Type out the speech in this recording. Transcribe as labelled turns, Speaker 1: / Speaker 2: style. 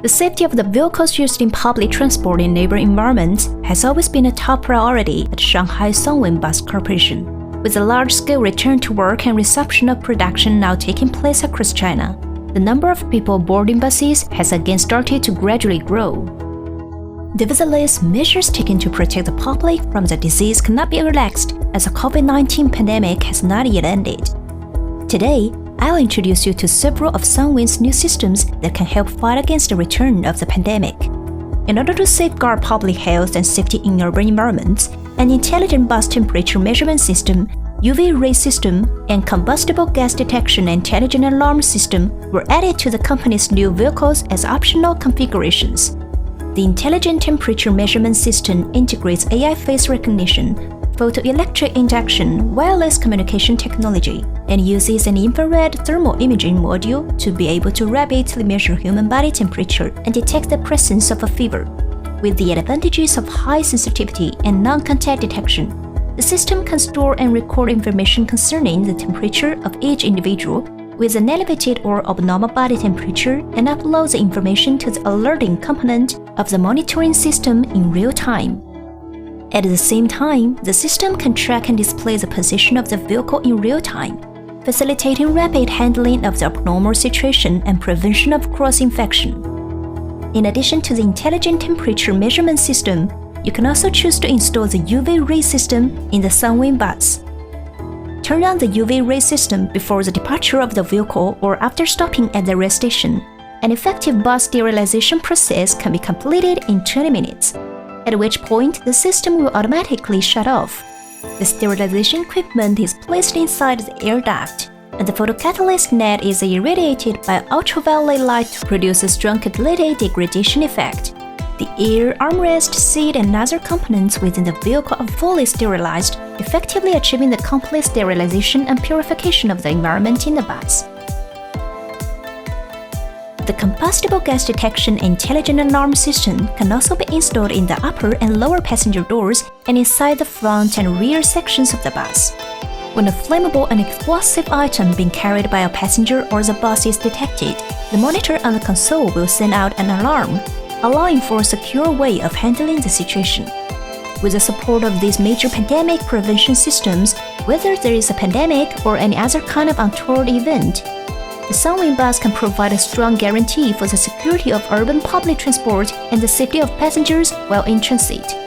Speaker 1: The safety of the vehicles used in public transport in neighboring environments has always been a top priority at Shanghai Sunwin Bus Corporation. With a large-scale return to work and resumption of production now taking place across China, the number of people boarding buses has again started to gradually grow. Nevertheless, measures taken to protect the public from the disease cannot be relaxed as the COVID-19 pandemic has not yet ended. Today, I'll introduce you to several of Sunwin's new systems that can help fight against the return of the pandemic. In order to safeguard public health and safety in urban environments, an intelligent bus temperature measurement system, UV ray system, and combustible gas detection and intelligent alarm system were added to the company's new vehicles as optional configurations. The intelligent temperature measurement system integrates AI face recognition, photoelectric induction, wireless communication technology, and uses an infrared thermal imaging module to be able to rapidly measure human body temperature and detect the presence of a fever. With the advantages of high sensitivity and non-contact detection, the system can store and record information concerning the temperature of each individual with an elevated or abnormal body temperature and uploads the information to the alerting component of the monitoring system in real time. At the same time, the system can track and display the position of the vehicle in real time, facilitating rapid handling of the abnormal situation and prevention of cross-infection. In addition to the intelligent temperature measurement system, you can also choose to install the UV ray system in the Sunwin bus. Turn on the UV ray system before the departure of the vehicle or after stopping at the rest station. An effective bus sterilization process can be completed in 20 minutes, at which point the system will automatically shut off. The sterilization equipment is placed inside the air duct, and the photocatalyst net is irradiated by ultraviolet light to produce a strong catalytic degradation effect. The air, armrest, seat, and other components within the vehicle are fully sterilized, effectively achieving the complete sterilization and purification of the environment in the bus. The combustible gas detection intelligent alarm system can also be installed in the upper and lower passenger doors and inside the front and rear sections of the bus. When a flammable and explosive item being carried by a passenger or the bus is detected, the monitor on the console will send out an alarm, allowing for a secure way of handling the situation. With the support of these major pandemic prevention systems, whether there is a pandemic or any other kind of untoward event, the Sunwin bus can provide a strong guarantee for the security of urban public transport and the safety of passengers while in transit.